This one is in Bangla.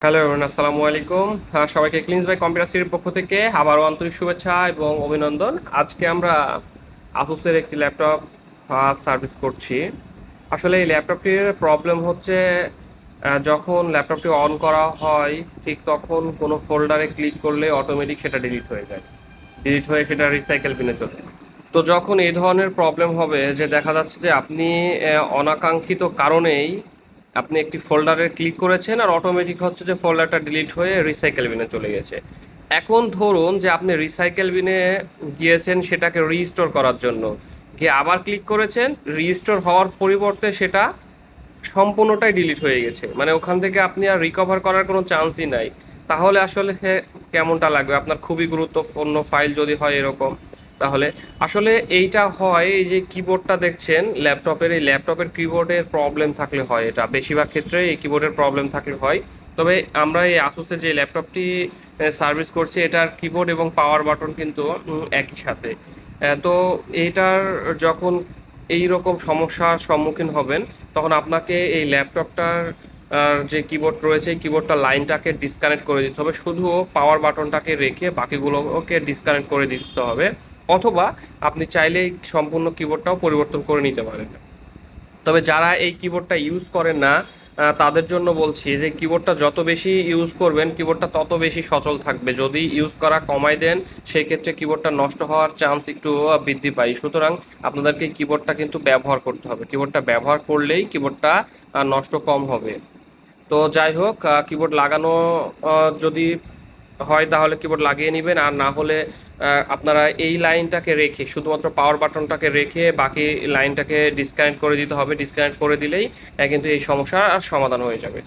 হ্যালো এভরিওয়ান, আসসালামু আলাইকুম। সবাইকে ক্লিনস বাই কম্পিউটার সিটির পক্ষ থেকে আবারও আন্তরিক শুভেচ্ছা এবং অভিনন্দন। আজকে আমরা আসুসের একটি ল্যাপটপ সার্ভিস করছি। আসলে এই ল্যাপটপটির প্রবলেম হচ্ছে যখন ল্যাপটপটি অন করা হয় ঠিক তখন কোনো ফোল্ডারে ক্লিক করলে অটোমেটিক সেটা ডিলিট হয়ে যায়, ডিলিট হয়ে সেটা রিসাইকেল বিনে চলে যায়। তো যখন এই ধরনের প্রবলেম হবে যে দেখা যাচ্ছে যে আপনি অনাকাঙ্ক্ষিত কারণেই আপনি একটি ফোল্ডারে ক্লিক করেছেন আর অটোমেটিক হচ্ছে যে ফোল্ডারটা ডিলিট হয়ে রিসাইকেল বিনে চলে গেছে। এখন ধরুন যে আপনি রিসাইকেল বিনে গিয়েছেন সেটাকে রিস্টোর করার জন্য, গিয়ে আবার ক্লিক করেছেন, রিস্টোর হওয়ার পরিবর্তে সেটা সম্পূর্ণটাই ডিলিট হয়ে গেছে, মানে ওখান থেকে আপনি আর রিকভার করার কোনো চান্সই নাই। তাহলে আসলে কেমনটা লাগবে আপনার? খুবই গুরুত্বপূর্ণ ফাইল যদি হয় এরকম, তাহলে আসলে এইটা হয় এই যে কিবোর্ডটা দেখছেন ল্যাপটপের, এই ল্যাপটপের কিবোর্ডের প্রবলেম থাকলে হয়, এটা বেশিরভাগ ক্ষেত্রে এই কিবোর্ডের প্রবলেম থাকলে হয়। তবে আমরা এই আসুসের যে ল্যাপটপটি সার্ভিস করছি এটার কিবোর্ড এবং পাওয়ার বাটন কিন্তু একই সাথে। তো এইটার যখন এই রকম সমস্যার সম্মুখীন হবেন তখন আপনাকে এই ল্যাপটপটার যে কিবোর্ড রয়েছে এই কিবোর্ডটা লাইনটাকে ডিসকানেক্ট করে দিতে হবে, শুধু পাওয়ার বাটনটাকে রেখে বাকিগুলোকে ডিসকানেক্ট করে দিতে হবে। অথবা আপনি চাইলেই সম্পূর্ণ কিবোর্ডটাও পরিবর্তন করে নিতে পারেন। তবে যারা এই কিবোর্ডটা ইউজ করেন না তাদের জন্য বলছি যে কিবোর্ডটা যত বেশি ইউজ করবেন কিবোর্ডটা তত বেশি সচল থাকবে। যদি ইউজ করা কমাই দেন সেই ক্ষেত্রে কিবোর্ডটা নষ্ট হওয়ার চান্স একটু বৃদ্ধি পায়। সুতরাং আপনাদেরকে কিবোর্ডটা কিন্তু ব্যবহার করতে হবে, কিবোর্ডটা ব্যবহার করলেই কিবোর্ডটা নষ্ট কম হবে। তো যাই হোক, কিবোর্ড লাগানো যদি হয় তাহলে কিবোর্ড লাগিয়ে নেবেন, আর না হলে আপনারা এই লাইনটাকে রেখে শুধুমাত্র পাওয়ার বাটনটাকে রেখে বাকি লাইনটাকে ডিসকানেক্ট করে দিতে হবে। ডিসকানেক্ট করে দিলেই কিন্তু এই সমস্যার সমাধান হয়ে যাবে।